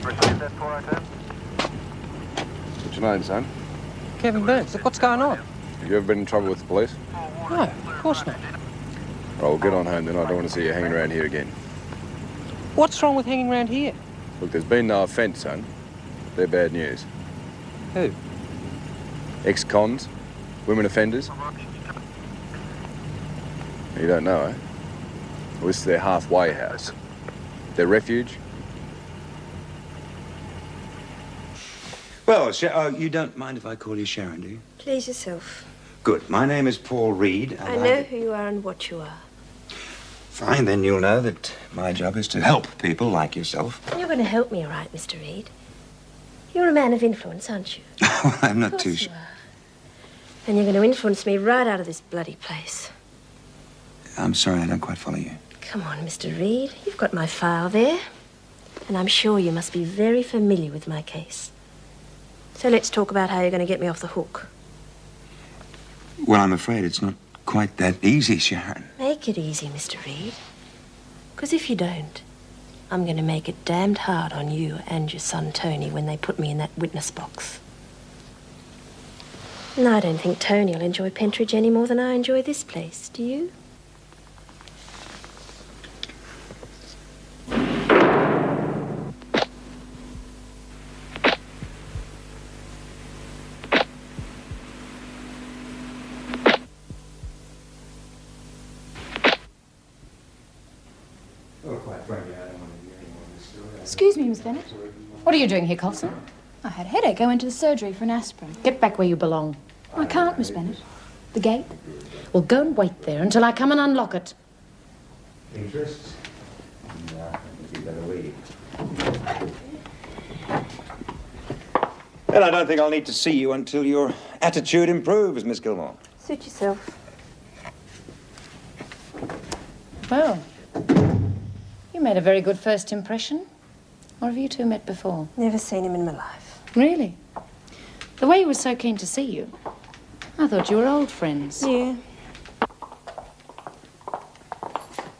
What's your name, son? Kevin Burns, look what's going on. Have you ever been in trouble with the police? No, of course not. All right, well, get on home then. I don't want to see you hanging around here again. What's wrong with hanging around here? Look, there's been no offence, son. They're bad news. Who? Ex-cons, women offenders. You don't know, eh? Well, this is their halfway house. Their refuge. Well, you don't mind if I call you Sharon, do you? Please yourself. Good. My name is Paul Reed. And I know who you are and what you are. Fine, then you'll know that my job is to help people like yourself. You're going to help me, all right, Mr. Reed. You're a man of influence, aren't you? Well, I'm not too sure. And you're going to influence me right out of this bloody place. I'm sorry, I don't quite follow you. Come on, Mr. Reed. You've got my file there. And I'm sure you must be very familiar with my case. So let's talk about how you're going to get me off the hook. Well, I'm afraid it's not quite that easy, Sharon. Make it easy, Mr. Reed. Because if you don't, I'm going to make it damned hard on you and your son, Tony, when they put me in that witness box. And I don't think Tony will enjoy Pentridge any more than I enjoy this place. Do you? Excuse me, Miss Bennett. What are you doing here, Colson? I had a headache. I went to the surgery for an aspirin. Get back where you belong. I can't, Miss Bennett. The gate? Well, go and wait there until I come and unlock it. Interest? No, you better leave. Well, I don't think I'll need to see you until your attitude improves, Miss Gilmore. Suit yourself. Well, you made a very good first impression. Or have you two met before? Never seen him in my life. Really? The way he was so keen to see you, I thought you were old friends. Yeah.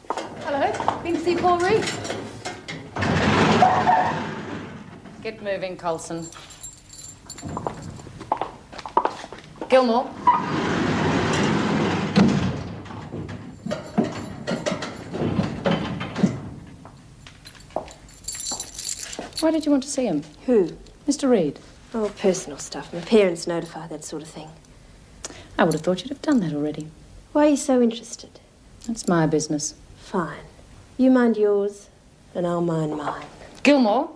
Hello. Been to see Paul Reed? Get moving, Colson. Gilmore. Why did you want to see him? Who? Mr. Reed. Oh, personal stuff. My parents notify, that sort of thing. I would have thought you'd have done that already. Why are you so interested? That's my business. Fine. You mind yours, and I'll mind mine. Gilmore.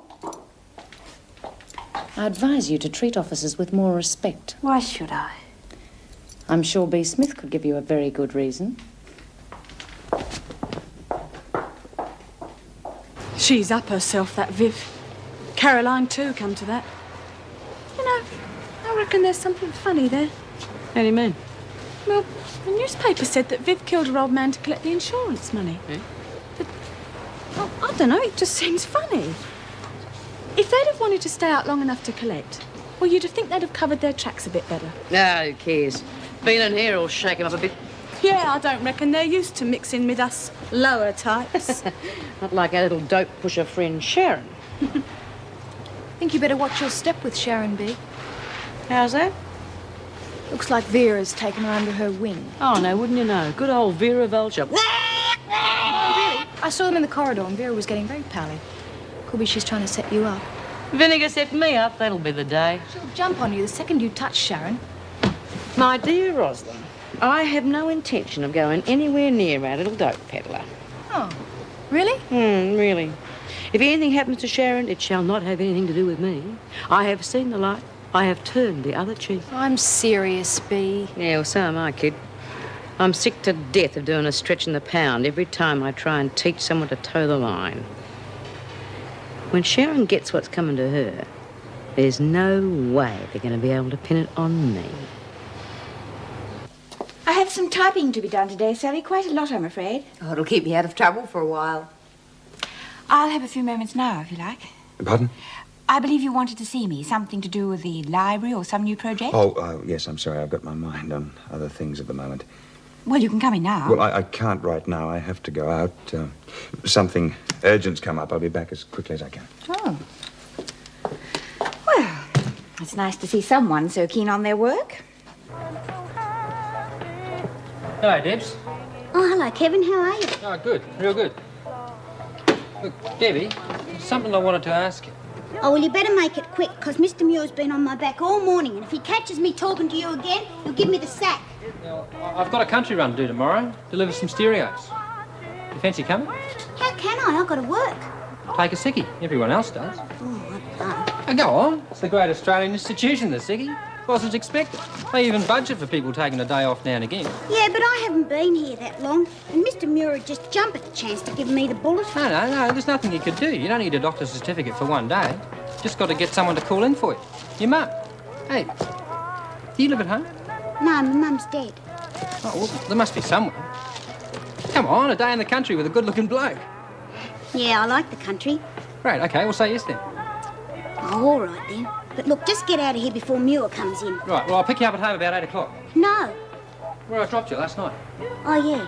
I advise you to treat officers with more respect. Why should I? I'm sure B. Smith could give you a very good reason. She's up herself, that Viv. Caroline, too, come to that. You know, I reckon there's something funny there. How do you mean? Well, the newspaper said that Viv killed her old man to collect the insurance money. Yeah? But, well, I don't know, it just seems funny. If they'd have wanted to stay out long enough to collect, well, you'd have think they'd have covered their tracks a bit better. Ah, who cares? Feeling here will shake 'em up a bit. Yeah, I don't reckon they're used to mixing with us lower types. Not like our little dope pusher friend Sharon. Think you better watch your step with Sharon B. How's that? Looks like Vera's taken her under her wing. Oh, no, wouldn't you know? Good old Vera Vulture. I saw them in the corridor and Vera was getting very pally. Could be she's trying to set you up. Vinegar set me up, that'll be the day. She'll jump on you the second you touch Sharon. My dear Rosalind, I have no intention of going anywhere near our little dope peddler. Oh, really? Really. If anything happens to Sharon, it shall not have anything to do with me. I have seen the light. I have turned the other cheek. I'm serious, B. Yeah, well, so am I, kid. I'm sick to death of doing a stretch in the pound every time I try and teach someone to toe the line. When Sharon gets what's coming to her, there's no way they're going to be able to pin it on me. I have some typing to be done today, Sally. Quite a lot, I'm afraid. Oh, it'll keep me out of trouble for a while. I'll have a few moments now, if you like. Pardon? I believe you wanted to see me. Something to do with the library or some new project? Oh, yes, I'm sorry. I've got my mind on other things at the moment. Well, you can come in now. Well, I can't right now. I have to go out. Something urgent's come up. I'll be back as quickly as I can. Oh. It's nice to see someone so keen on their work. Hello, Debs. Oh, hello, Kevin. How are you? Oh, good. Real good. Look, Debbie, there's something I wanted to ask you. Oh, well, you better make it quick, because Mr. Muir's been on my back all morning, and if he catches me talking to you again, he'll give me the sack. Now, I've got a country run to do tomorrow. Deliver some stereos. You fancy coming? How can I? I've got to work. Take a sickie. Everyone else does. Oh, I can't. Oh, go on. It's the great Australian institution, the sickie. Wasn't expected. They even budget for people taking a day off now and again. Yeah, but I haven't been here that long, and Mr. Muir would just jump at the chance to give me the bullet. No, there's nothing you could do. You don't need a doctor's certificate for one day. Just got to get someone to call in for you. Your mum. Hey, do you live at home? No, my mum's dead. Oh, well, there must be someone. Come on, a day in the country with a good-looking bloke. Yeah, I like the country. Great, OK, we'll say yes then. Oh, all right then. But look, just get out of here before Muir comes in. Right, well, I'll pick you up at home about 8 o'clock. No. Where I dropped you last night. Oh, yeah.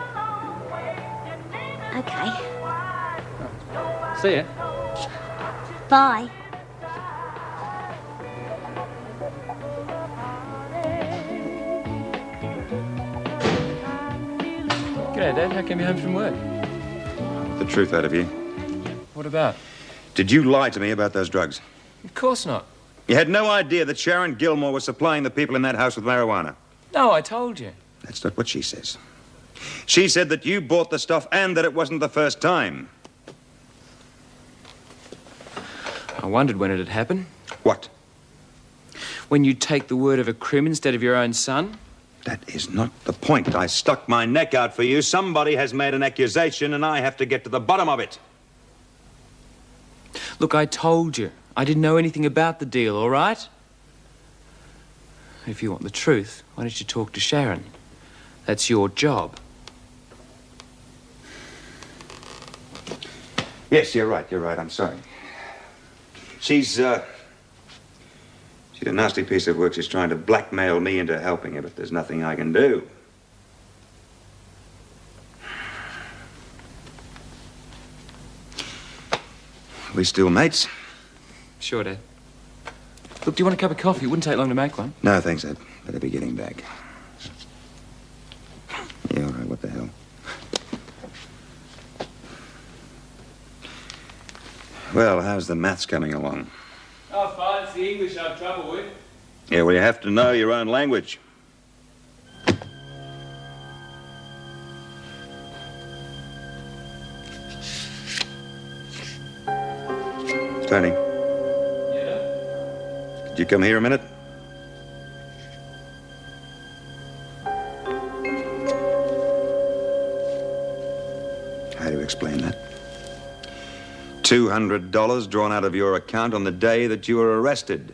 OK. See ya. Bye. G'day, Dad. How come you're home from work? The truth out of you. What about? Did you lie to me about those drugs? Of course not. You had no idea that Sharon Gilmore was supplying the people in that house with marijuana. No, I told you. That's not what she says. She said that you bought the stuff and that it wasn't the first time. I wondered when it had happened. What? When you take the word of a crim instead of your own son. That is not the point. I stuck my neck out for you. Somebody has made an accusation and I have to get to the bottom of it. Look, I told you. I didn't know anything about the deal, all right? If you want the truth, why don't you talk to Sharon? That's your job. Yes, you're right. I'm sorry. She's a nasty piece of work. She's trying to blackmail me into helping her, but there's nothing I can do. We still mates? Sure, Dad. Look, do you want a cup of coffee? It wouldn't take long to make one. No, thanks. I'd better be getting back. Yeah, all right. What the hell? Well, how's the maths coming along? Oh, fine. It's the English I have trouble with. Yeah, well, you have to know your own language. Tony. Yeah? Could you come here a minute? How do you explain that? $200 drawn out of your account on the day that you were arrested.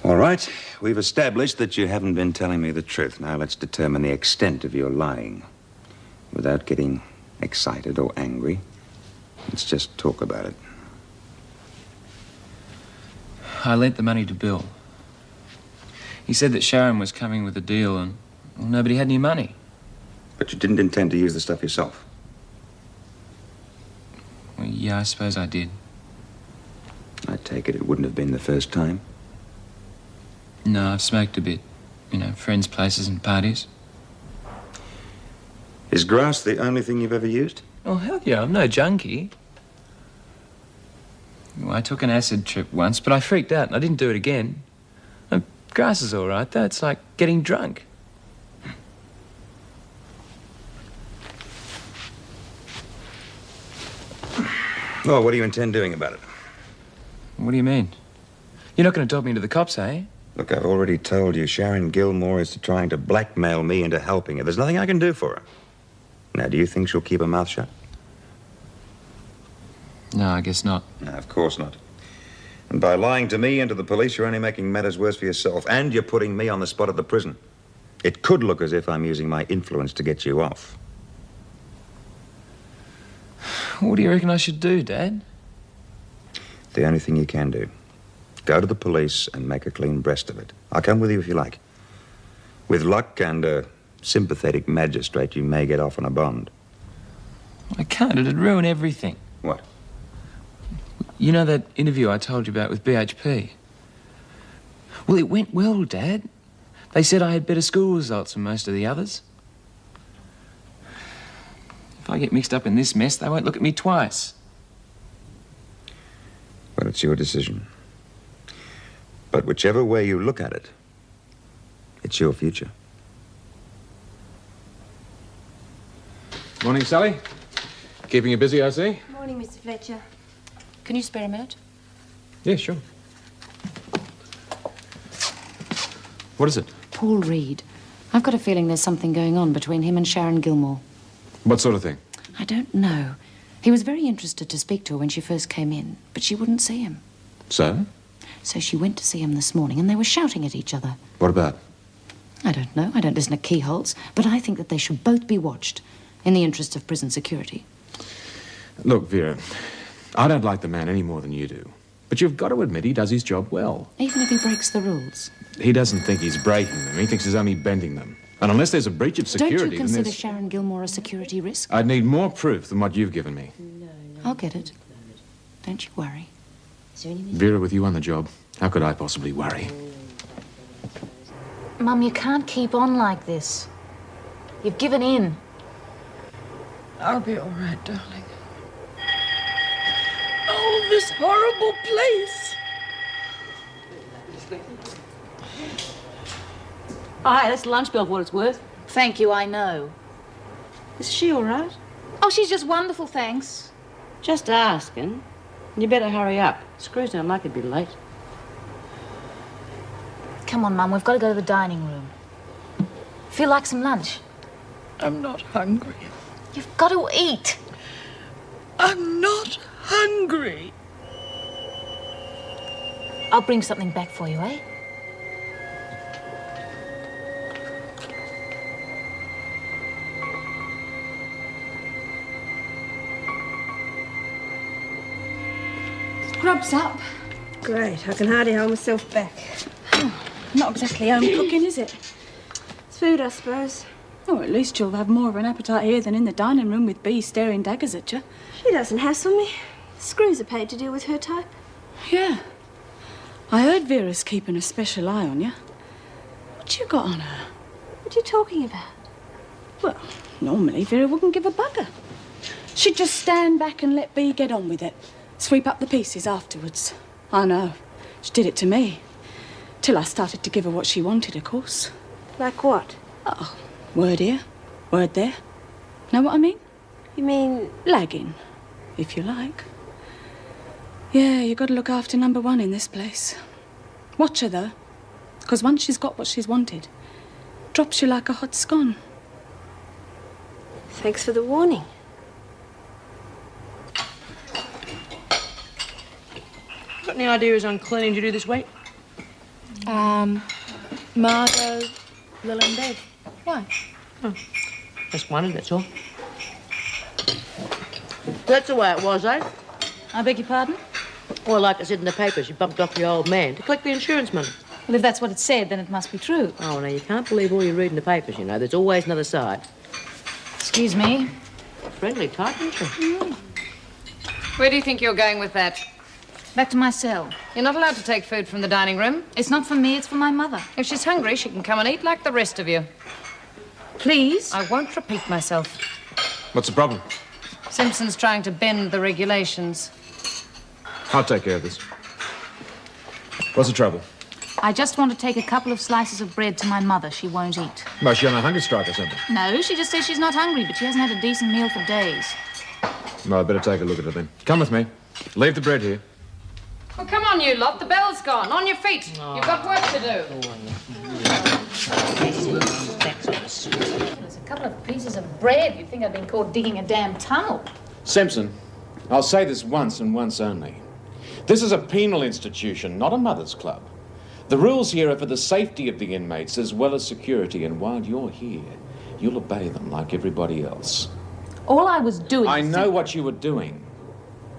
All right, we've established that you haven't been telling me the truth. Now let's determine the extent of your lying. Without getting excited or angry, let's just talk about it. I lent the money to Bill. He said that Sharon was coming with a deal and well, nobody had any money. But you didn't intend to use the stuff yourself? Well, yeah, I suppose I did. I take it wouldn't have been the first time? No, I've smoked a bit. You know, friends' places and parties. Is grass the only thing you've ever used? Oh, hell yeah, I'm no junkie. Well, I took an acid trip once, but I freaked out and I didn't do it again. Grass is all right, though. It's like getting drunk. Well, what do you intend doing about it? What do you mean? You're not going to dog me to the cops, eh? Look, I've already told you, Sharon Gilmore is trying to blackmail me into helping her. There's nothing I can do for her. Now, do you think she'll keep her mouth shut? No, I guess not. No, of course not. And by lying to me and to the police, you're only making matters worse for yourself. And you're putting me on the spot at the prison. It could look as if I'm using my influence to get you off. What do you reckon I should do, Dad? The only thing you can do. Go to the police and make a clean breast of it. I'll come with you if you like. With luck and a sympathetic magistrate, you may get off on a bond. I can't. It'd ruin everything. What? You know that interview I told you about with BHP? Well, it went well, Dad. They said I had better school results than most of the others. If I get mixed up in this mess, they won't look at me twice. Well, it's your decision. But whichever way you look at it, it's your future. Morning, Sally. Keeping you busy, I see? Morning, Mr. Fletcher. Can you spare a minute? Yeah, sure. What is it? Paul Reed. I've got a feeling there's something going on between him and Sharon Gilmore. What sort of thing? I don't know. He was very interested to speak to her when she first came in, but she wouldn't see him. So? So she went to see him this morning, and they were shouting at each other. What about? I don't know. I don't listen to keyholes, but I think that they should both be watched in the interest of prison security. Look, Vera, I don't like the man any more than you do. But you've got to admit he does his job well. Even if he breaks the rules. He doesn't think he's breaking them. He thinks he's only bending them. And unless there's a breach of security, Don't you consider then Sharon Gilmore a security risk? I'd need more proof than what you've given me. I'll get it. Don't you worry. Vera, with you on the job, how could I possibly worry? Mum, you can't keep on like this. You've given in. I'll be all right, darling. Oh, this horrible place. Hi, that's lunch bill for what it's worth. Thank you, I know. Is she all right? Oh, she's just wonderful, thanks. Just asking. You better hurry up. Screws don't like it'd be late. Come on, Mum, we've got to go to the dining room. Feel like some lunch? I'm not hungry. You've got to eat. I'm not hungry. I'll bring something back for you, eh? Grub's up. Great. I can hardly hold myself back. Not exactly home cooking, is it? It's food, I suppose. Oh, at least you'll have more of an appetite here than in the dining room with Bea staring daggers at you. She doesn't hassle me. Screws are paid to deal with her type. Yeah. I heard Vera's keeping a special eye on you. What you got on her? What are you talking about? Well, normally Vera wouldn't give a bugger. She'd just stand back and let Bea get on with it. Sweep up the pieces afterwards. I know. She did it to me. Till I started to give her what she wanted, of course. Like what? Oh, word here, word there. Know what I mean? You mean... lagging, if you like. Yeah, you got to look after number one in this place. Watch her, though. Because once she's got what she's wanted, drops you like a hot scone. Thanks for the warning. Got any ideas on cleaning to do this week? Margot, Lil and Bev. Why? Oh, just wondered, that's all. That's the way it was, eh? I beg your pardon? Well, like I said in the paper, she bumped off the old man to collect the insurance money. Well, if that's what it said, then it must be true. Oh, now, you can't believe all you read in the papers, you know. There's always another side. Excuse me. Friendly type, isn't she? Where do you think you're going with that? Back to my cell. You're not allowed to take food from the dining room. It's not for me, it's for my mother. If she's hungry, she can come and eat like the rest of you. Please? I won't repeat myself. What's the problem? Simpson's trying to bend the regulations. I'll take care of this. What's the trouble? I just want to take a couple of slices of bread to my mother. She won't eat. Well, is she on a hunger strike or something? No, she just says she's not hungry, but she hasn't had a decent meal for days. Well, I'd better take a look at her then. Come with me. Leave the bread here. Well, come on, you lot. The bell's gone. On your feet. You've got work to do. There's a couple of pieces of bread. You'd think I'd been caught digging a damn tunnel. Simpson, I'll say this once and once only. This is a penal institution, not a mother's club. The rules here are for the safety of the inmates as well as security, and while you're here, you'll obey them like everybody else. All I was doing... I know what you were doing.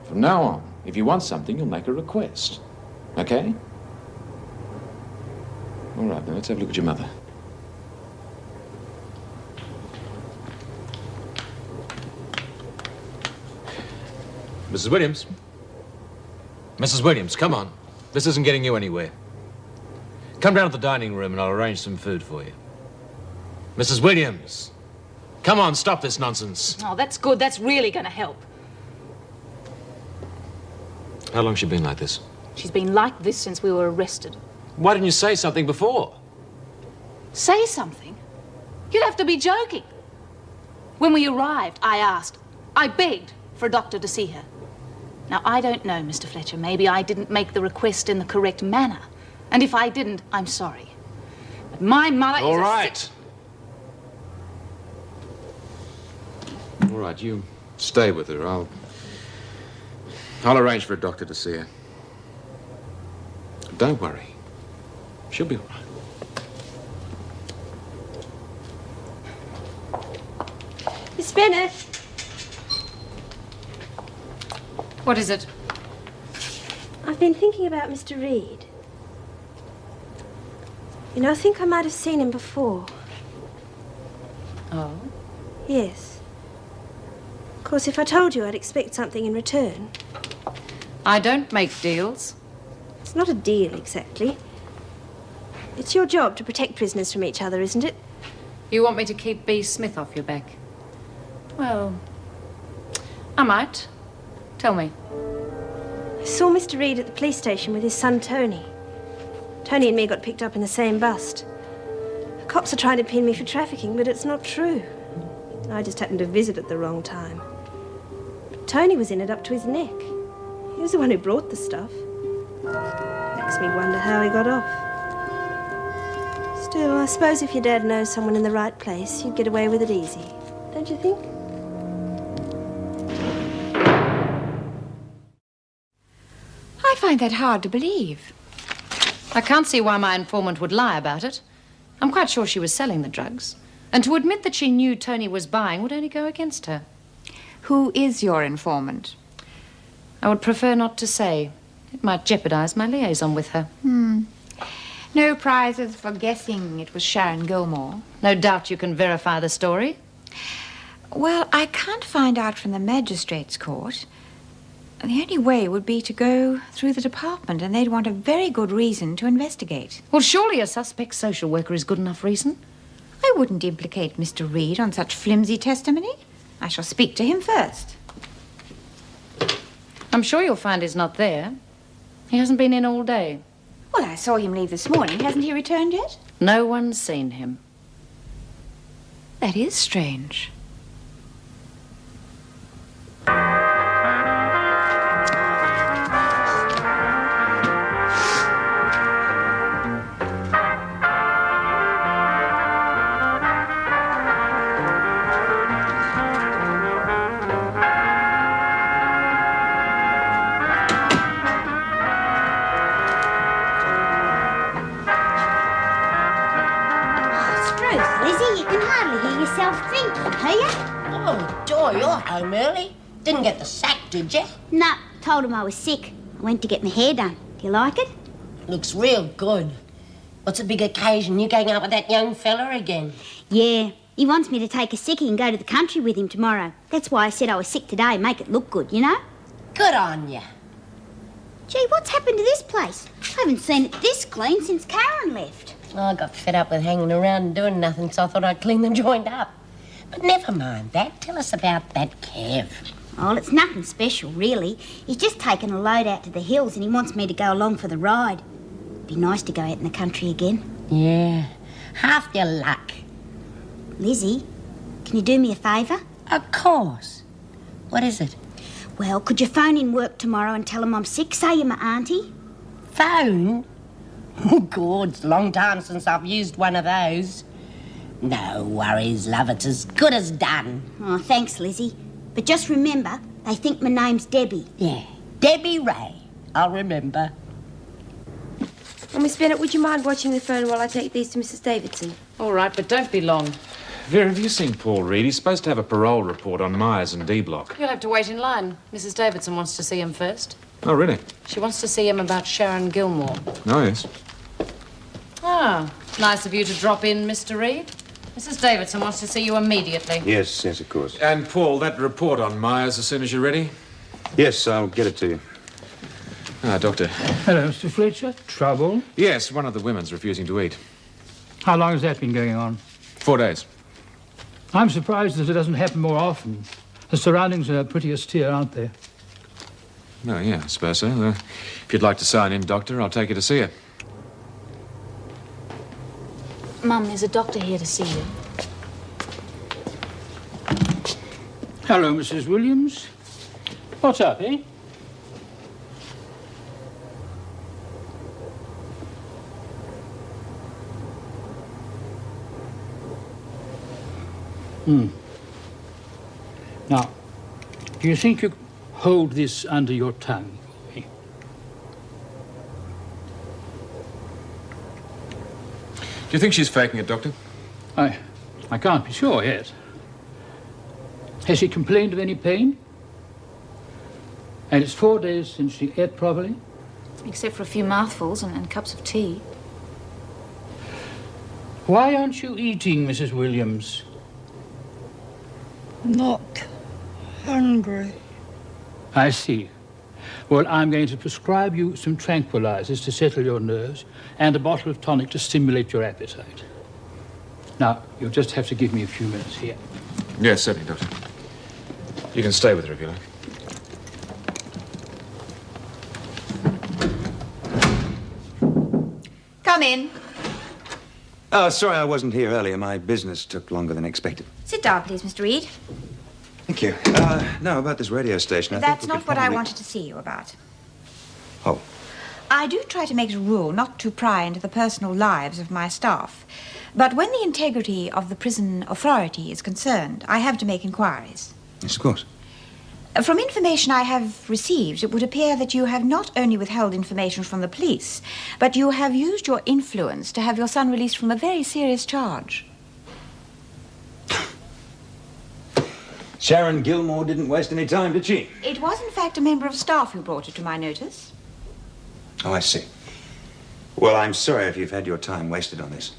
From now on, if you want something, you'll make a request. Okay? All right, now let's have a look at your mother. Mrs. Williams. Mrs. Williams, come on. This isn't getting you anywhere. Come down to the dining room and I'll arrange some food for you. Mrs. Williams. Come on, stop this nonsense. Oh, that's good. That's really going to help. How long's she been like this? She's been like this since we were arrested. Why didn't you say something before? Say something? You'd have to be joking. When we arrived, I asked, I begged for a doctor to see her. Now, I don't know, Mr. Fletcher. Maybe I didn't make the request in the correct manner. And if I didn't, I'm sorry. But my mother All is right. All right, you stay with her. I'll arrange for a doctor to see her. Don't worry. She'll be all right. Miss Bennett. What is it? I've been thinking about Mr. Reed. You know, I think I might have seen him before. Oh? Yes. Of course, if I told you, I'd expect something in return. I don't make deals. It's not a deal, exactly. It's your job to protect prisoners from each other, isn't it? You want me to keep B. Smith off your back? Well, I might. Tell me. I saw Mr. Reed at the police station with his son, Tony. Tony and me got picked up in the same bus. The cops are trying to pin me for trafficking, but it's not true. I just happened to visit at the wrong time. But Tony was in it up to his neck. He was the one who brought the stuff. Makes me wonder how he got off. Still, I suppose if your dad knows someone in the right place, you'd get away with it easy. Don't you think? I find that hard to believe. I can't see why my informant would lie about it. I'm quite sure she was selling the drugs. And to admit that she knew Tony was buying would only go against her. Who is your informant? I would prefer not to say. It might jeopardize my liaison with her. No prizes for guessing it was Sharon Gilmore? No doubt you can verify the story. Well, I can't find out from the magistrate's court. The only way would be to go through the department, and they'd want a very good reason to investigate. Well, surely a suspect social worker is good enough reason. I wouldn't implicate Mr. Reed on such flimsy testimony. I shall speak to him first. I'm sure you'll find he's not there. He hasn't been in all day. Well, I saw him leave this morning. Hasn't he returned yet? No one's seen him. That is strange. Oh, Joy, you're home early. Didn't get the sack, did you? No, told him I was sick. I went to get my hair done. Do you like it? Looks real good. What's a big occasion? You going out with that young fella again? Yeah, he wants me to take a sickie and go to the country with him tomorrow. That's why I said I was sick today, make it look good, you know? Good on you. Gee, what's happened to this place? I haven't seen it this clean since Karen left. I got fed up with hanging around and doing nothing, so I thought I'd clean the joint up. But never mind that. Tell us about that Kev. Oh, it's nothing special, really. He's just taken a load out to the hills and he wants me to go along for the ride. Be nice to go out in the country again. Yeah, half your luck. Lizzie, can you do me a favour? Of course. What is it? Well, could you phone in work tomorrow and tell him I'm sick? Say you're my auntie. Phone? Oh, God, it's a long time since I've used one of those. No worries, love. It's as good as done. Oh, thanks, Lizzie. But just remember, they think my name's Debbie. Yeah, Debbie Ray. I'll remember. Oh, Miss Bennett, would you mind watching the phone while I take these to Mrs. Davidson? All right, but don't be long. Vera, have you seen Paul Reed? He's supposed to have a parole report on Myers and D Block. You'll have to wait in line. Mrs. Davidson wants to see him first. Oh, really? She wants to see him about Sharon Gilmore. Oh, yes. Ah, nice of you to drop in, Mr. Reed. Mrs. Davidson wants to see you immediately. Yes, of course. And, Paul, that report on Myers as soon as you're ready. Yes, I'll get it to you. Ah, Doctor. Hello, Mr. Fletcher. Trouble? Yes, one of the women's refusing to eat. How long has that been going on? 4 days. I'm surprised that it doesn't happen more often. The surroundings are pretty austere, aren't they? Oh, yeah, I suppose so. If you'd like to sign in, Doctor, I'll take you to see her. Mum, there's a doctor here to see you. Hello, Mrs. Williams. What's up, eh? Now, do you think you hold this under your tongue for me? Do you think she's faking it, Doctor? I can't be sure yet. Has she complained of any pain? And it's 4 days since she ate properly? Except for a few mouthfuls and cups of tea. Why aren't you eating, Mrs. Williams? Not hungry. I see. Well, I'm going to prescribe you some tranquilizers to settle your nerves and a bottle of tonic to stimulate your appetite. Now, you'll just have to give me a few minutes here. Yes, certainly, Doctor. You can stay with her if you like. Come in. Oh, sorry I wasn't here earlier. My business took longer than expected. Sit down, please, Mr. Reed. Thank you. No, about this radio station. I That's think we not could what I probably- wanted to see you about. Oh. I do try to make it a rule not to pry into the personal lives of my staff. But when the integrity of the prison authority is concerned, I have to make inquiries. Yes, of course. From information I have received, it would appear that you have not only withheld information from the police, but you have used your influence to have your son released from a very serious charge. Sharon Gilmore didn't waste any time, did she? It was, in fact, a member of staff who brought it to my notice. Oh, I see. Well, I'm sorry if you've had your time wasted on this.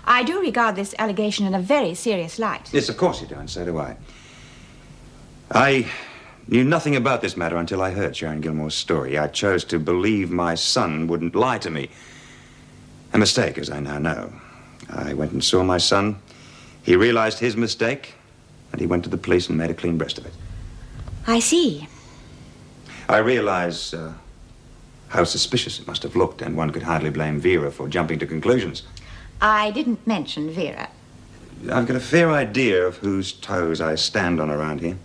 I do regard this allegation in a very serious light. Yes, of course you do, and so do I. I knew nothing about this matter until I heard Sharon Gilmore's story. I chose to believe my son wouldn't lie to me. A mistake, as I now know. I went and saw my son. He realized his mistake, and he went to the police and made a clean breast of it. I see. I realize how suspicious it must have looked, and one could hardly blame Vera for jumping to conclusions. I didn't mention Vera. I've got a fair idea of whose toes I stand on around here.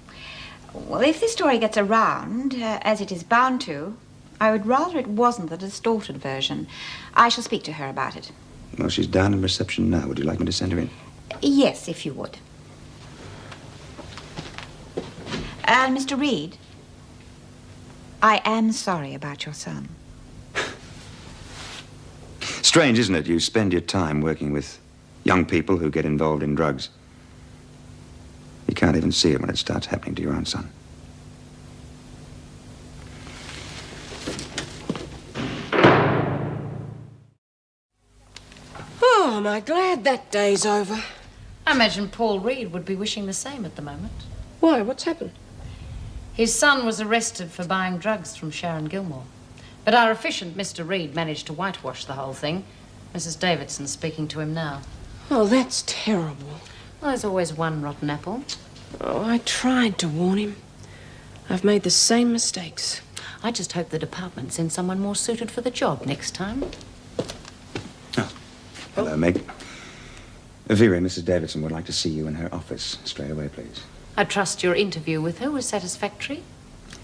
Well, if this story gets around, as it is bound to, I would rather it wasn't the distorted version. I shall speak to her about it. Well, she's down in reception now. Would you like me to send her in? Yes, if you would. Mr. Reed, I am sorry about your son. Strange, isn't it? You spend your time working with young people who get involved in drugs. You can't even see it when it starts happening to your own son. Oh, am I glad that day's over. I imagine Paul Reed would be wishing the same at the moment. Why? What's happened? His son was arrested for buying drugs from Sharon Gilmore. But our efficient Mr. Reed managed to whitewash the whole thing. Mrs. Davidson's speaking to him now. Oh, that's terrible. Well, there's always one rotten apple. Oh, I tried to warn him. I've made the same mistakes. I just hope the department sends someone more suited for the job next time. Hello, Meg. Vera, Mrs. Davidson would like to see you in her office straight away, please. I trust your interview with her was satisfactory?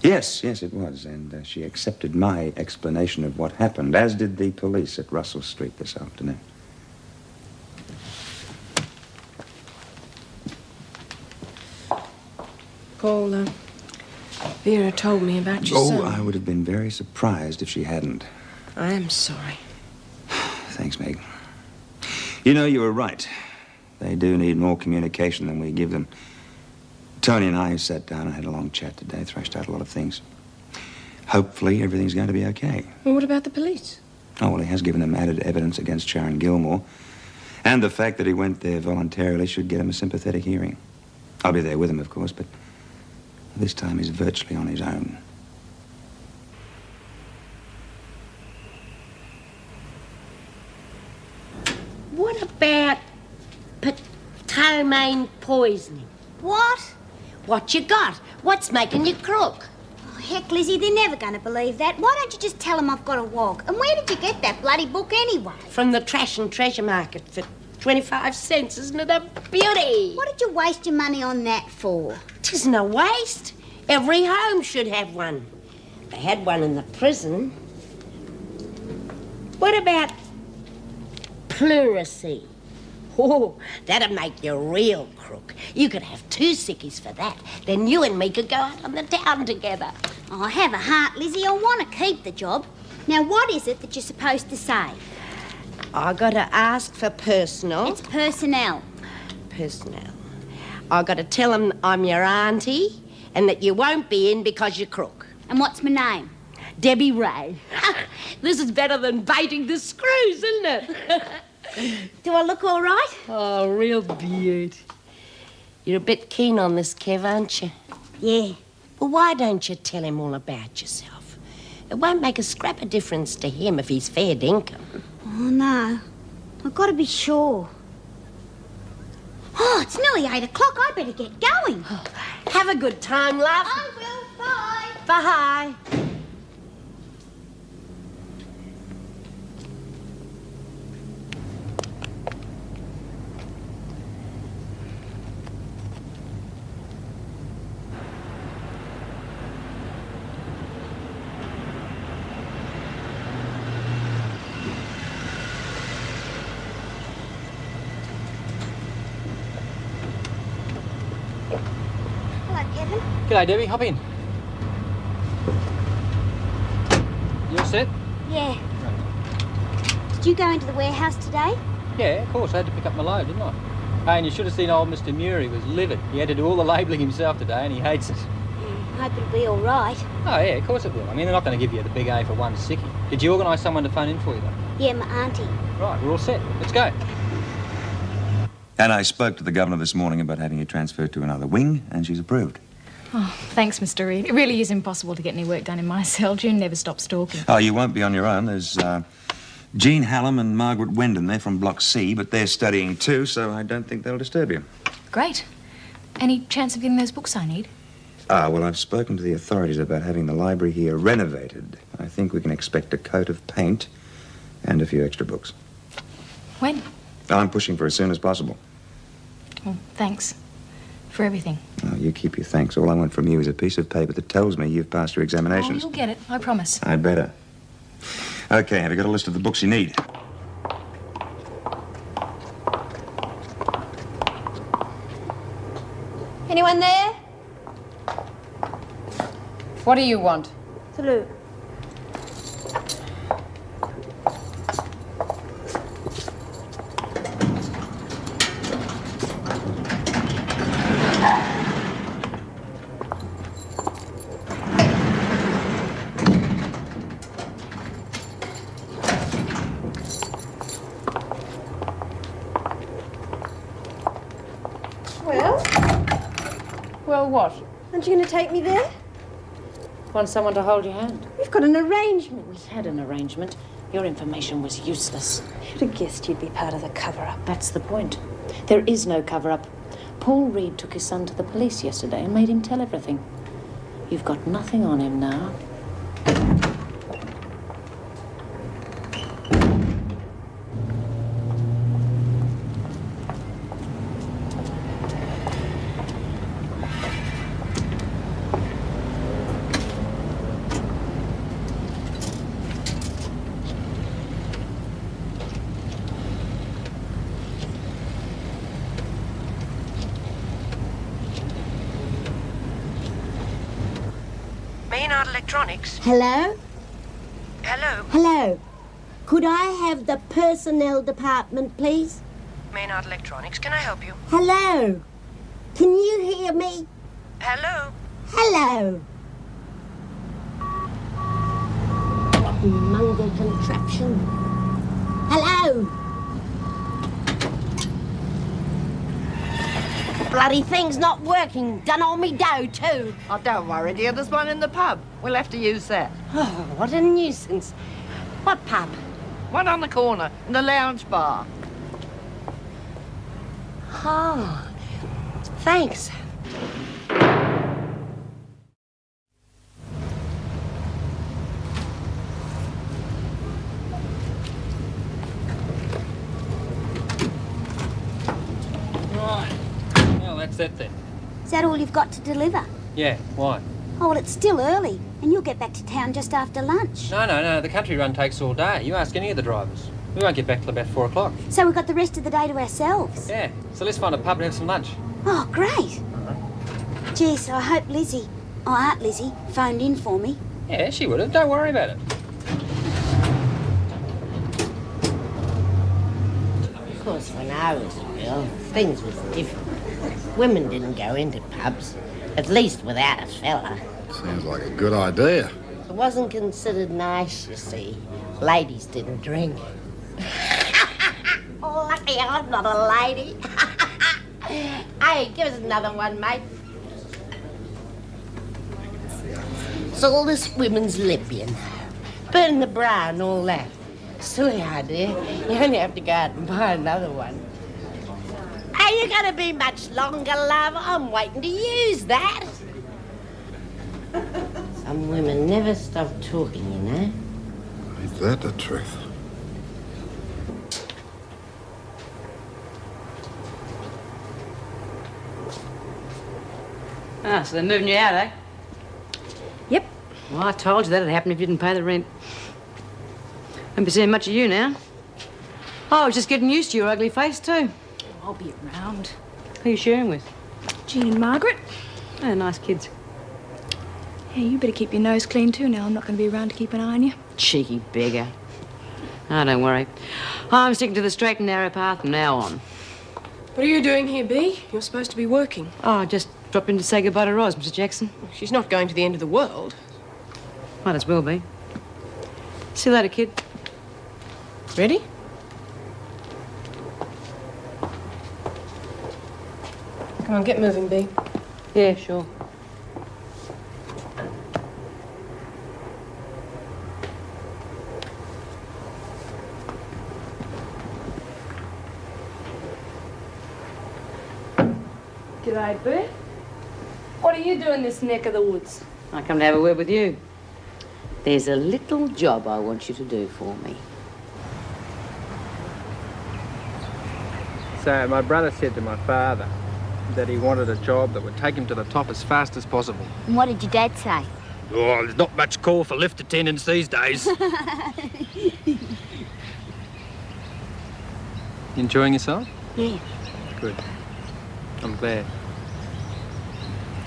Yes, it was, and she accepted my explanation of what happened, as did the police at Russell Street this afternoon. Paul, Vera told me about your son. Oh, I would have been very surprised if she hadn't. I am sorry. Thanks, Meg. You know, you were right. They do need more communication than we give them. Tony and I sat down and had a long chat today, thrashed out a lot of things. Hopefully, everything's going to be okay. Well, what about the police? Oh, well, he has given them added evidence against Sharon Gilmore. And the fact that he went there voluntarily should get him a sympathetic hearing. I'll be there with him, of course, but this time he's virtually on his own. romaine poisoning. What? What you got? What's making you crook? Oh, heck, Lizzie, they're never going to believe that. Why don't you just tell them I've got a wog? And where did you get that bloody book anyway? From the trash and treasure market for 25 cents. Isn't it a beauty? What did you waste your money on that for? Tisn't a waste. Every home should have one. They had one in the prison. What about pleurisy? Oh, that'd make you a real crook. You could have 2 sickies for that. Then you and me could go out on the town together. Oh, have a heart, Lizzie. I want to keep the job. Now, what is it that you're supposed to say? I gotta ask for personal. It's personnel. Personnel. I gotta tell them I'm your auntie and that you won't be in because you're crook. And what's my name? Debbie Ray. This is better than baiting the screws, isn't it? Do I look all right? Oh, real beaut. You're a bit keen on this, Kev, aren't you? Yeah. Well, why don't you tell him all about yourself? It won't make a scrap of difference to him if he's fair dinkum. Oh, no. I've got to be sure. Oh, it's nearly 8 o'clock. I better get going. Have a good time, love. I will. Bye. Bye. Hello, Kevin. G'day, Debbie. Hop in. You all set? Yeah. Did you go into the warehouse today? Yeah, of course. I had to pick up my load, didn't I? Hey, and you should have seen old Mr. Muir. He was livid. He had to do all the labelling himself today, and he hates it. I hope it'll be all right. Oh, yeah, of course it will. I mean, they're not going to give you the big A for one sickie. Did you organise someone to phone in for you, though? Yeah, my auntie. Right, we're all set. Let's go. And I spoke to the governor this morning about having you transferred to another wing, and she's approved. Oh, thanks, Mr. Reed. It really is impossible to get any work done in my cell. June never stops talking. Oh, you won't be on your own. There's Jean Hallam and Margaret Wendon. They're from Block C, but they're studying too, so I don't think they'll disturb you. Great. Any chance of getting those books I need? Well, I've spoken to the authorities about having the library here renovated. I think we can expect a coat of paint and a few extra books. When? I'm pushing for as soon as possible. Well, thanks for everything. Oh, you keep your thanks. All I want from you is a piece of paper that tells me you've passed your Oh, examinations. you'll get it. I promise. I'd better. Okay, have you got a list of the books you need? Anyone there? What do you want? Salute. Well? Well, what? Aren't you going to take me there? Want someone to hold your hand? We've got an arrangement. We had an arrangement. Your information was useless. Should have guessed you'd be part of the cover-up. That's the point. There is no cover-up. Paul Reed took his son to the police yesterday and made him tell everything. You've got nothing on him now. Maynard Electronics? Hello? Hello? Hello. Could I have the personnel department, please? Maynard Electronics, can I help you? Hello? Can you hear me? Hello? Hello? What mungo contraption? Hello? Bloody thing's not working. Done all me dough, too. Oh, don't worry, dear. There's one in the pub. We'll have to use that. Oh, what a nuisance. What pub? One on the corner, in the lounge bar. Oh, Thanks. Right. Well, that's it then. Is that all you've got to deliver? Yeah, why? Oh, well, it's still early, and you'll get back to town just after lunch. No, the country run takes all day. You ask any of the drivers. We won't get back till about 4 o'clock. So we've got the rest of the day to ourselves. Yeah, so let's find a pub and have some lunch. Oh, great. Geez, I hope Lizzie, Aunt Lizzie, phoned in for me. Yeah, she would have. Don't worry about it. Of course, when I was a girl, things was different. Women didn't go into pubs, at least without a fella. Sounds like a good idea. It wasn't considered nice, you see. Ladies didn't drink. Lucky I'm not a lady. Hey, give us another one, mate. It's all this women's lip, you know. Burn the bra and all that. Silly idea. You only have to go out and buy another one. Are you going to be much longer, love? I'm waiting to use that. Some women never stop talking, you know. Is that the truth? Ah, so they're moving you out, eh? Yep. Well, I told you that'd happen if you didn't pay the rent. Won't be seeing much of you now. Oh, I was just getting used to your ugly face, too. I'll be around. Who are you sharing with? Jean and Margaret. Oh, nice kids. Yeah, you better keep your nose clean too now. I'm not going to be around to keep an eye on you. Cheeky beggar. Oh, don't worry. I'm sticking to the straight and narrow path from now on. What are you doing here, Bea? You're supposed to be working. Oh, I just dropped in to say goodbye to Ros, Mr. Jackson. She's not going to the end of the world. Might as well be. See you later, kid. Ready? Come on, get moving, Bea. Yeah, sure. G'day, Bert. What are you doing in this neck of the woods? I come to have a word with you. There's a little job I want you to do for me. So my brother said to my father that he wanted a job that would take him to the top as fast as possible. And what did your dad say? Oh, there's not much call for lift attendants these days. You enjoying yourself? Yeah. Good. I'm glad.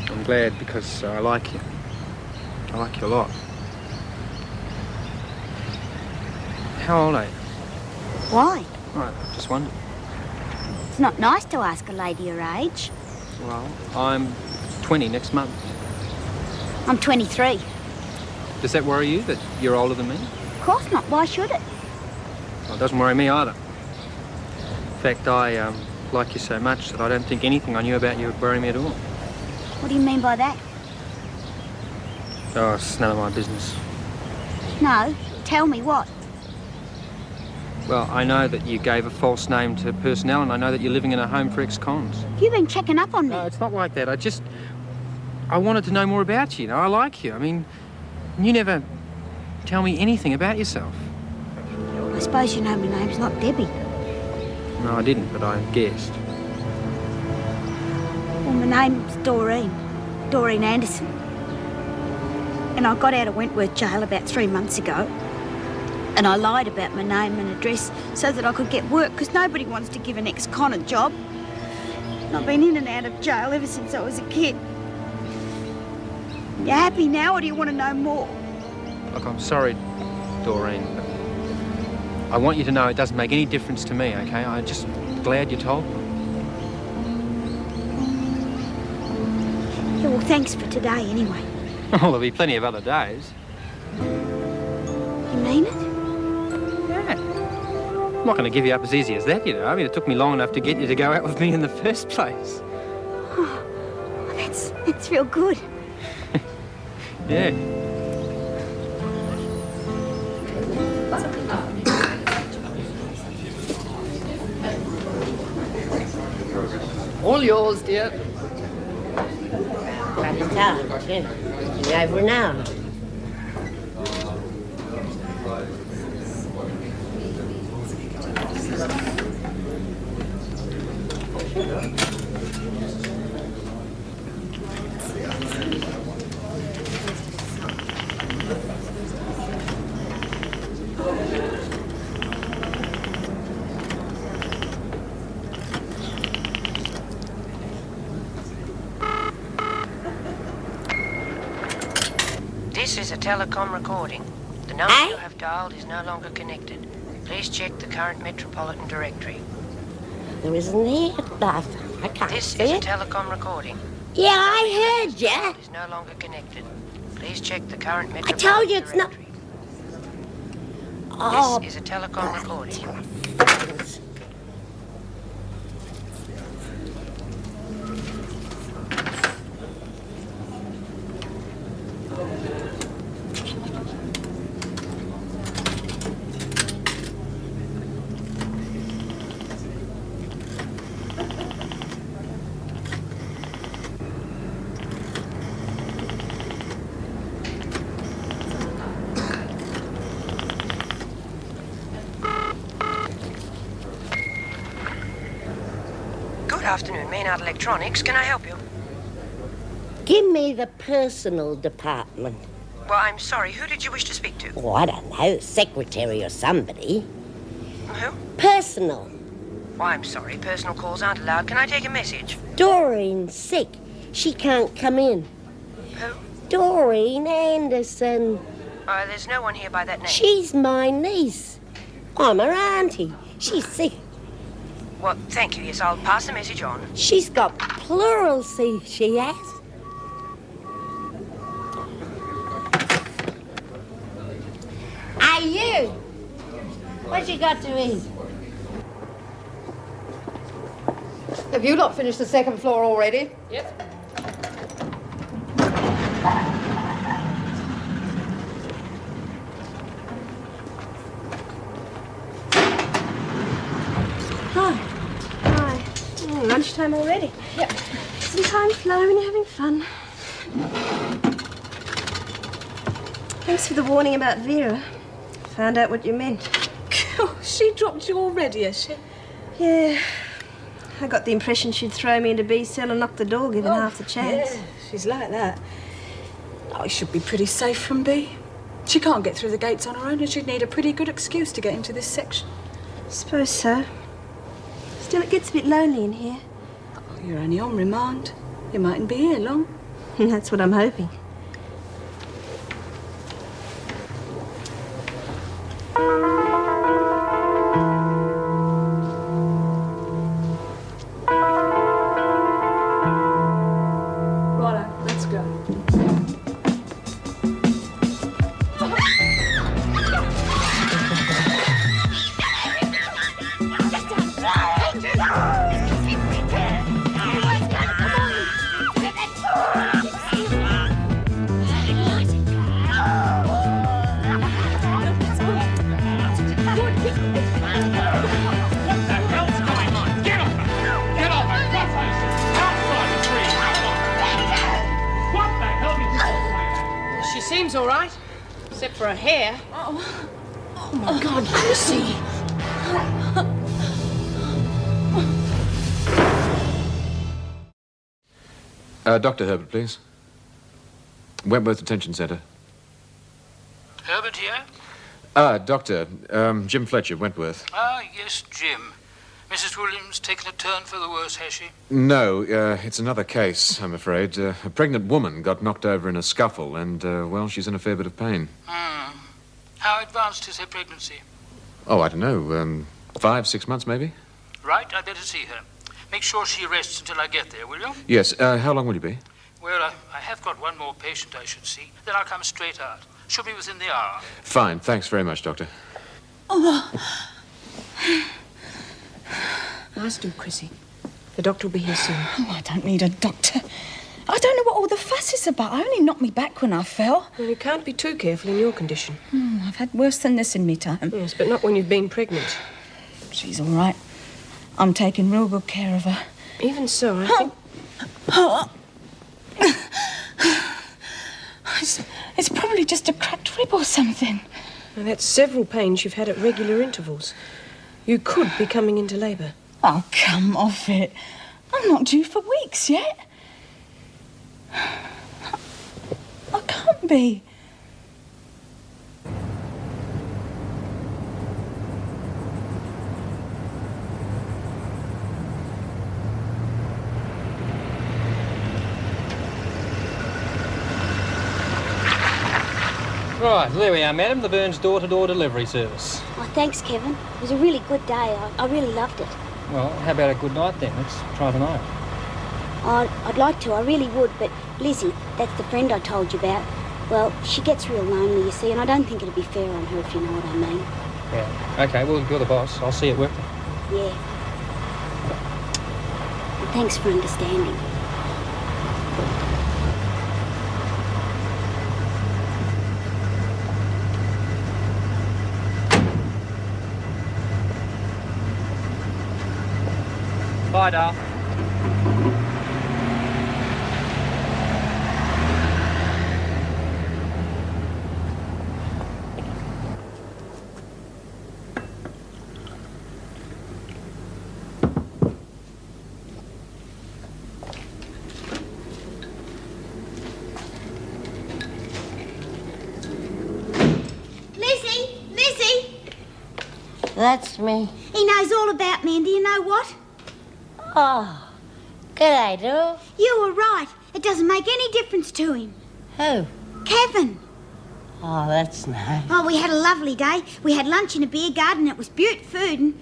I'm glad because I like you. I like you a lot. How old are you? Why? Right, just wondered. It's not nice to ask a lady her age. Well, I'm 20 next month. I'm 23. Does that worry you that you're older than me? Of course not. Why should it? Well, it doesn't worry me either. In fact, I like you so much that I don't think anything I knew about you would worry me at all. What do you mean by that? Oh, it's none of my business. No. Tell me what. Well, I know that you gave a false name to personnel, and I know that you're living in a home for ex-cons. You've been checking up on me. No, it's not like that. I wanted to know more about you. You know, I like you. I mean, you never tell me anything about yourself. I suppose you know my name's not Debbie. No, I didn't, but I guessed. Well, my name's Doreen. Doreen Anderson. And I got out of Wentworth Jail about 3 months ago. And I lied about my name and address so that I could get work, because nobody wants to give an ex-con a job. And I've been in and out of jail ever since I was a kid. You happy now, or do you want to know more? Look, I'm sorry, Doreen, but I want you to know it doesn't make any difference to me, okay? I'm just glad you told me. Yeah, well, thanks for today, anyway. Well, there'll be plenty of other days. You mean it? Yeah. I'm not going to give you up as easy as that, you know. I mean, it took me long enough to get you to go out with me in the first place. Oh, that's real good. Yeah. All yours, dear. Bloody time, too. It's over now. This is a telecom recording. The number you have dialed is no longer connected. Please check the current metropolitan directory. There isn't here stuff. I can't This see is a it. telecom recording. Yeah, I heard ya. Is no longer connected. Please check the current I metropolitan told you it's not. Oh, This is a telecom recording. Good afternoon, Maynard Electronics. Can I help you? give me the personal department. Well, I'm sorry. Who did you wish to speak to? Oh, I don't know, secretary or somebody. Who? Personal. Well, I'm sorry. Personal calls aren't allowed. Can I take a message? Doreen's sick. She can't come in. Who? Doreen Anderson. There's no one here by that name. She's my niece. I'm her auntie. She's sick. Well, thank you. Yes, I'll pass the message on. She's got pleurisy, she has. Hey, you! What you got to eat? Have you not finished the second floor already? Yep. Hi. Hi. Lunchtime already? Yep. Some time fly when you're having fun. Thanks for the warning about Vera. Found out what you meant. She dropped you already, has she? Yeah. I got the impression she'd throw me into B's cell and knock the door, given half the chance. Yeah, she's like that. Oh, it should be pretty safe from B. She can't get through the gates on her own, and she'd need a pretty good excuse to get into this section. Suppose so. Still, it gets a bit lonely in here. Oh, you're only on remand. You mightn't be here long. That's what I'm hoping. Righto, let's go. She seems all right, except for her hair. Oh my God, Chrissy! Dr. Herbert, please. Wentworth Detention Centre. Herbert here? Doctor, Jim Fletcher, Wentworth. Ah, yes, Jim. Mrs. Williams taken a turn for the worse, has she? No, it's another case, I'm afraid. A pregnant woman got knocked over in a scuffle, and, well, she's in a fair bit of pain. How advanced is her pregnancy? Oh, I don't know, 5, 6 months, maybe? Right, I'd better see her. Make sure she rests until I get there, will you? Yes, how long will you be? Well, I have got one more patient I should see. Then I'll come straight out. Should be within the hour. Fine, thanks very much, Doctor. Nice do, Chrissy. The doctor will be here soon. Oh, I don't need a doctor. I don't know what all the fuss is about. I only knocked me back when I fell. Well, you can't be too careful in your condition. I've had worse than this in me time. Yes, but not when you've been pregnant. She's all right. I'm taking real good care of her. Even so, I think... It's probably just a cracked rib or something. Now, that's several pains you've had at regular intervals. You could be coming into labour. Oh, come off it. I'm not due for weeks yet. I can't be. Right, there we are, madam. The Burns door-to-door delivery service. Oh, thanks, Kevin. It was a really good day. I really loved it. Well, how about a good night then? Let's try tonight. I'd like to, I really would, but Lizzie, that's the friend I told you about, well, she gets real lonely, you see, and I don't think it'd be fair on her, if you know what I mean. Yeah. OK, well, you're the boss. I'll see you at work then. Yeah. And thanks for understanding. Bye, Dal. Lizzie! That's me. He knows all about me, and do you know what? Oh, g'day, Dove. You were right. It doesn't make any difference to him. Who? Kevin. Oh, that's nice. Oh, we had a lovely day. We had lunch in a beer garden. It was beaut food and...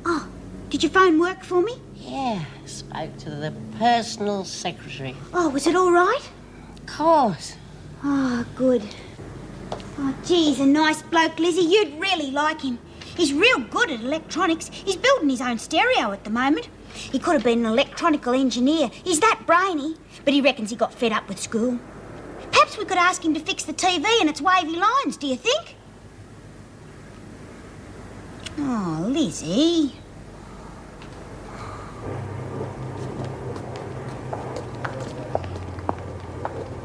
Oh, did your phone work for me? Yeah, spoke to the personal secretary. Oh, was it all right? Of course. Oh, good. Oh, geez, a nice bloke, Lizzie. You'd really like him. He's real good at electronics. He's building his own stereo at the moment. He could have been an electronical engineer. He's that brainy. But he reckons he got fed up with school. Perhaps we could ask him to fix the TV and its wavy lines, do you think? Oh, Lizzie.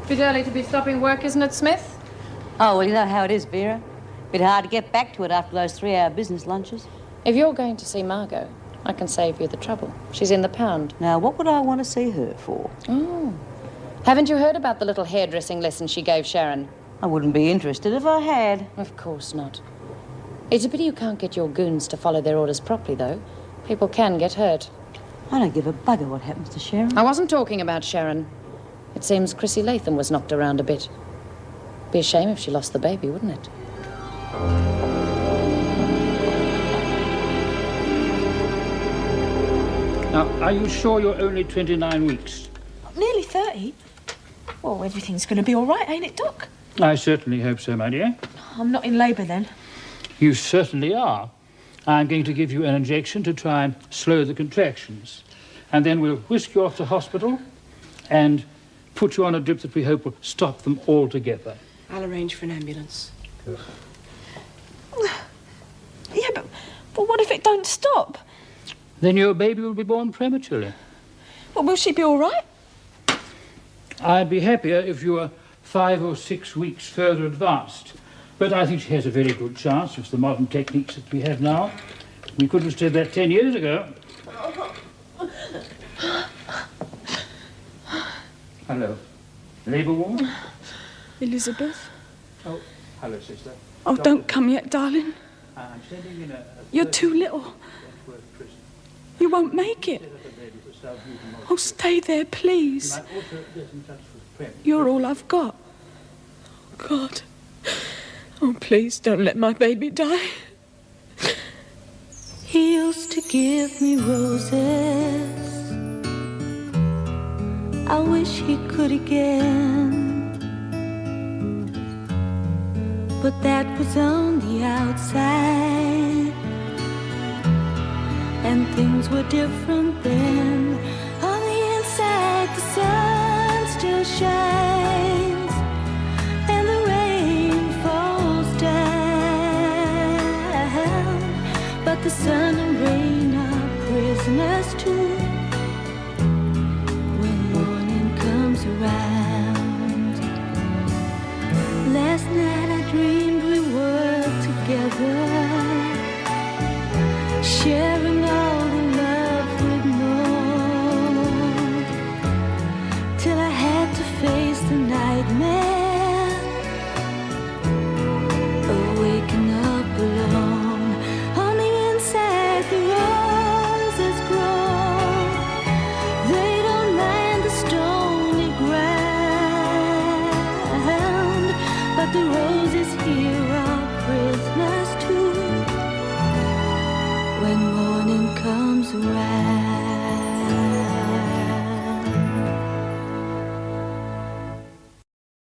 Bit early to be stopping work, isn't it, Smith? Oh, well, you know how it is, Vera. Bit hard to get back to it after those 3-hour business lunches. If you're going to see Margot, I can save you the trouble. She's in the pound. Now, what would I want to see her for? Oh. Haven't you heard about the little hairdressing lesson she gave Sharon? I wouldn't be interested if I had. Of course not. It's a pity you can't get your goons to follow their orders properly, though. People can get hurt. I don't give a bugger what happens to Sharon. I wasn't talking about Sharon. It seems Chrissy Latham was knocked around a bit. Be a shame if she lost the baby, wouldn't it? Now, are you sure you're only 29 weeks? Nearly 30. Well, everything's going to be all right, ain't it, Doc? I certainly hope so, my dear. I'm not in labour then. You certainly are. I'm going to give you an injection to try and slow the contractions. And then we'll whisk you off to hospital and put you on a drip that we hope will stop them altogether. I'll arrange for an ambulance. Yeah, but what if it don't stop? Then your baby will be born prematurely. Well, will she be all right? I'd be happier if you were 5 or 6 weeks further advanced. But I think she has a very good chance with the modern techniques that we have now. We couldn't have said that 10 years ago. Hello. Labour ward? Elizabeth? Oh, hello, sister. Oh, don't come yet, darling. I'm sending in a... You're too little. You won't make it. Oh, stay there, please. You're all I've got. Oh, God. Oh, please don't let my baby die. He used to give me roses. I wish he could again. But that was on the outside, and things were different then. On the inside, the sun still shines, and the rain falls down. But the sun and rain are prisoners too, right.